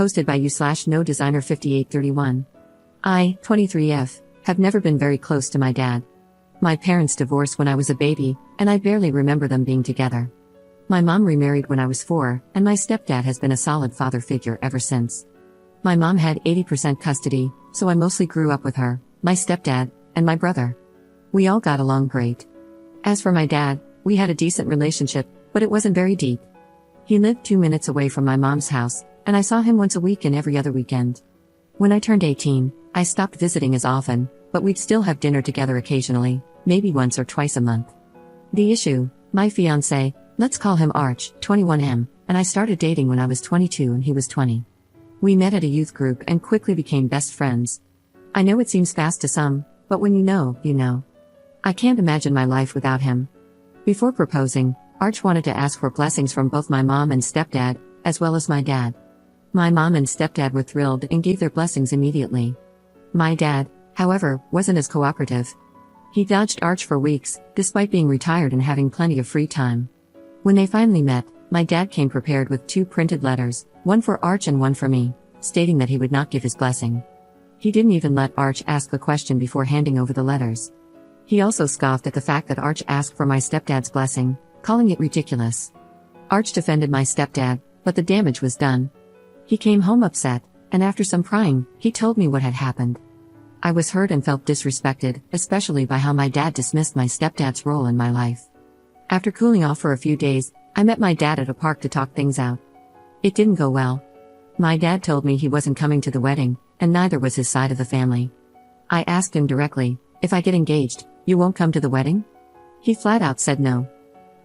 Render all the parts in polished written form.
Posted by you/no designer 5831. I, 23F, have never been very close to my dad. My parents divorced when I was a baby, and I barely remember them being together. My mom remarried when I was 4, and my stepdad has been a solid father figure ever since. My mom had 80% custody, so I mostly grew up with her, my stepdad, and my brother. We all got along great. As for my dad, we had a decent relationship, but it wasn't very deep. He lived 2 minutes away from my mom's house, and I saw him once a week and every other weekend. When I turned 18, I stopped visiting as often, but we'd still have dinner together occasionally, maybe once or twice a month. The issue, my fiancé, let's call him Arch, 21M, and I started dating when I was 22 and he was 20. We met at a youth group and quickly became best friends. I know it seems fast to some, but when you know, you know. I can't imagine my life without him. Before proposing, Arch wanted to ask for blessings from both my mom and stepdad, as well as my dad. My mom and stepdad were thrilled and gave their blessings immediately. My dad, however, wasn't as cooperative. He dodged Arch for weeks, despite being retired and having plenty of free time. When they finally met, my dad came prepared with 2 printed letters, one for Arch and one for me, stating that he would not give his blessing. He didn't even let Arch ask the question before handing over the letters. He also scoffed at the fact that Arch asked for my stepdad's blessing, calling it ridiculous. Arch defended my stepdad, but the damage was done. He came home upset, and after some prying, he told me what had happened. I was hurt and felt disrespected, especially by how my dad dismissed my stepdad's role in my life. After cooling off for a few days, I met my dad at a park to talk things out. It didn't go well. My dad told me he wasn't coming to the wedding, and neither was his side of the family. I asked him directly, if I get engaged, you won't come to the wedding? He flat out said no.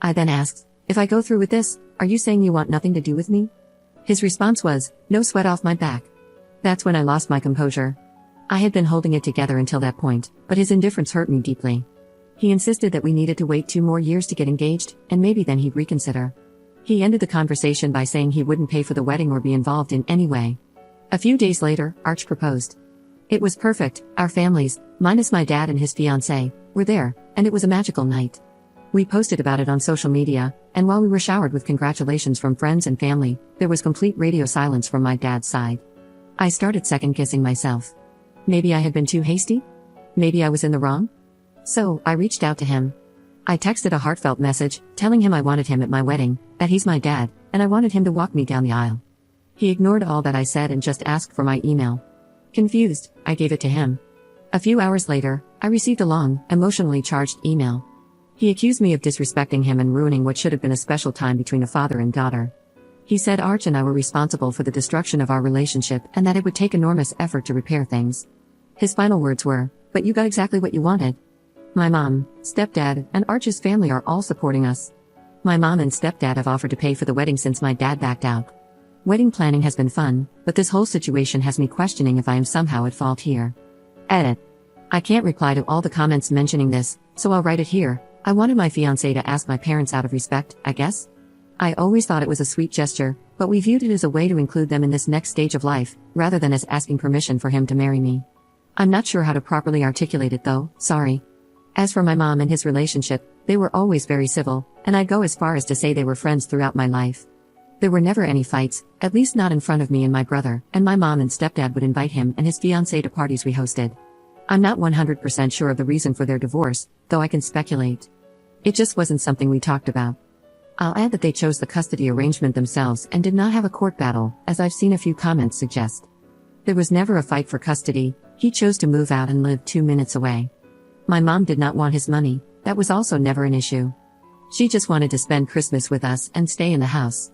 I then asked, if I go through with this, are you saying you want nothing to do with me? His response was, no sweat off my back. That's when I lost my composure. I had been holding it together until that point, but his indifference hurt me deeply. He insisted that we needed to wait 2 more years to get engaged, and maybe then he'd reconsider. He ended the conversation by saying he wouldn't pay for the wedding or be involved in any way. A few days later, Arch proposed. It was perfect, our families, minus my dad and his fiancée, were there, and it was a magical night. We posted about it on social media, and while we were showered with congratulations from friends and family, there was complete radio silence from my dad's side. I started second-guessing myself. Maybe I had been too hasty? Maybe I was in the wrong? So, I reached out to him. I texted a heartfelt message, telling him I wanted him at my wedding, that he's my dad, and I wanted him to walk me down the aisle. He ignored all that I said and just asked for my email. Confused, I gave it to him. A few hours later, I received a long, emotionally charged email. He accused me of disrespecting him and ruining what should have been a special time between a father and daughter. He said Arch and I were responsible for the destruction of our relationship and that it would take enormous effort to repair things. His final words were, but you got exactly what you wanted. My mom, stepdad, and Arch's family are all supporting us. My mom and stepdad have offered to pay for the wedding since my dad backed out. Wedding planning has been fun, but this whole situation has me questioning if I am somehow at fault here. Edit. I can't reply to all the comments mentioning this, so I'll write it here. I wanted my fiancé to ask my parents out of respect, I guess? I always thought it was a sweet gesture, but we viewed it as a way to include them in this next stage of life, rather than as asking permission for him to marry me. I'm not sure how to properly articulate it though, sorry. As for my mom and his relationship, they were always very civil, and I'd go as far as to say they were friends throughout my life. There were never any fights, at least not in front of me and my brother, and my mom and stepdad would invite him and his fiancée to parties we hosted. I'm not 100% sure of the reason for their divorce, though I can speculate. It just wasn't something we talked about. I'll add that they chose the custody arrangement themselves and did not have a court battle, as I've seen a few comments suggest. There was never a fight for custody, he chose to move out and live 2 minutes away. My mom did not want his money, that was also never an issue. She just wanted to spend Christmas with us and stay in the house.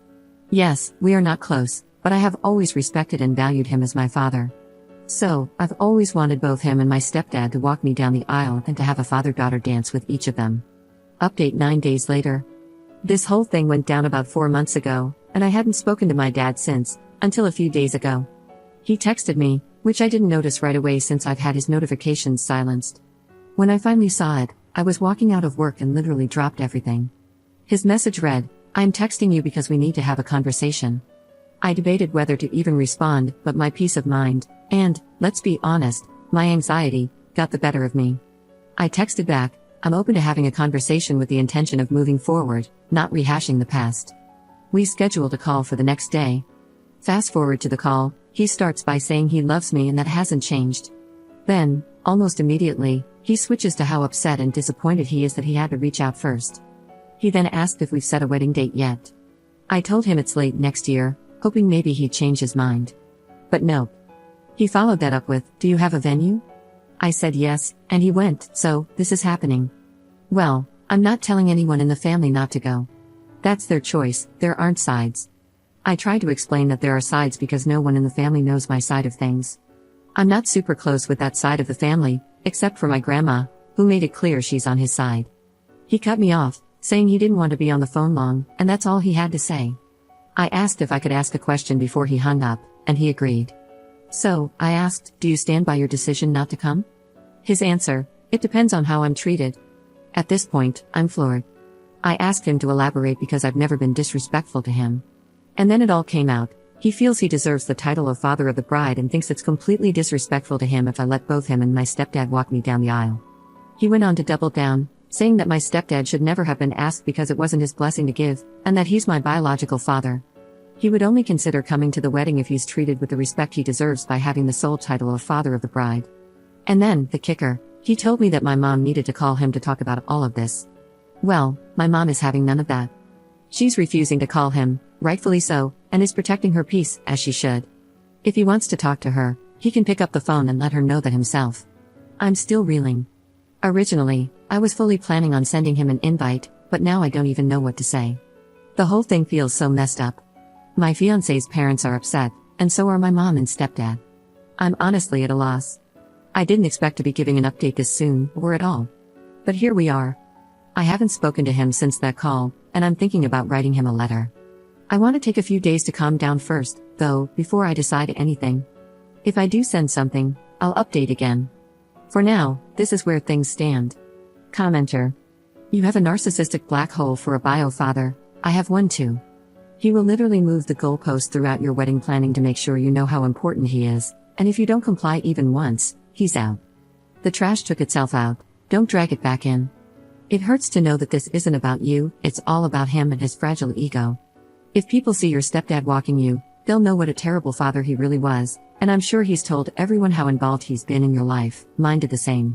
Yes, we are not close, but I have always respected and valued him as my father. So, I've always wanted both him and my stepdad to walk me down the aisle and to have a father-daughter dance with each of them. Update 9 days later. This whole thing went down about 4 months ago, and I hadn't spoken to my dad since, until a few days ago. He texted me, which I didn't notice right away since I've had his notifications silenced. When I finally saw it, I was walking out of work and literally dropped everything. His message read, I'm texting you because we need to have a conversation. I debated whether to even respond, but my peace of mind, and, let's be honest, my anxiety, got the better of me. I texted back, I'm open to having a conversation with the intention of moving forward, not rehashing the past. We scheduled a call for the next day. Fast forward to the call, he starts by saying he loves me and that hasn't changed. Then, almost immediately, he switches to how upset and disappointed he is that he had to reach out first. He then asked if we've set a wedding date yet. I told him it's late next year, hoping maybe he'd change his mind. But nope. He followed that up with, "Do you have a venue?" I said yes, and he went, "So, this is happening." Well, I'm not telling anyone in the family not to go. That's their choice, there aren't sides. I tried to explain that there are sides because no one in the family knows my side of things. I'm not super close with that side of the family, except for my grandma, who made it clear she's on his side. He cut me off, saying he didn't want to be on the phone long, and that's all he had to say. I asked if I could ask a question before he hung up, and he agreed. So, I asked, "Do you stand by your decision not to come?" His answer, "It depends on how I'm treated." At this point, I'm floored. I asked him to elaborate because I've never been disrespectful to him. And then it all came out. He feels he deserves the title of father of the bride and thinks it's completely disrespectful to him if I let both him and my stepdad walk me down the aisle. He went on to double down, saying that my stepdad should never have been asked because it wasn't his blessing to give, and that he's my biological father. He would only consider coming to the wedding if he's treated with the respect he deserves by having the sole title of father of the bride. And then, the kicker, he told me that my mom needed to call him to talk about all of this. Well, my mom is having none of that. She's refusing to call him, rightfully so, and is protecting her peace, as she should. If he wants to talk to her, he can pick up the phone and let her know that himself. I'm still reeling. Originally, I was fully planning on sending him an invite, but now I don't even know what to say. The whole thing feels so messed up. My fiancé's parents are upset, and so are my mom and stepdad. I'm honestly at a loss. I didn't expect to be giving an update this soon, or at all. But here we are. I haven't spoken to him since that call, and I'm thinking about writing him a letter. I want to take a few days to calm down first, though, before I decide anything. If I do send something, I'll update again. For now, this is where things stand. Commenter. You have a narcissistic black hole for a bio father. I have one too. He will literally move the goalpost throughout your wedding planning to make sure you know how important he is, and if you don't comply even once, he's out. The trash took itself out, don't drag it back in. It hurts to know that this isn't about you, it's all about him and his fragile ego. If people see your stepdad walking you, they'll know what a terrible father he really was, and I'm sure he's told everyone how involved he's been in your life. Mine did the same.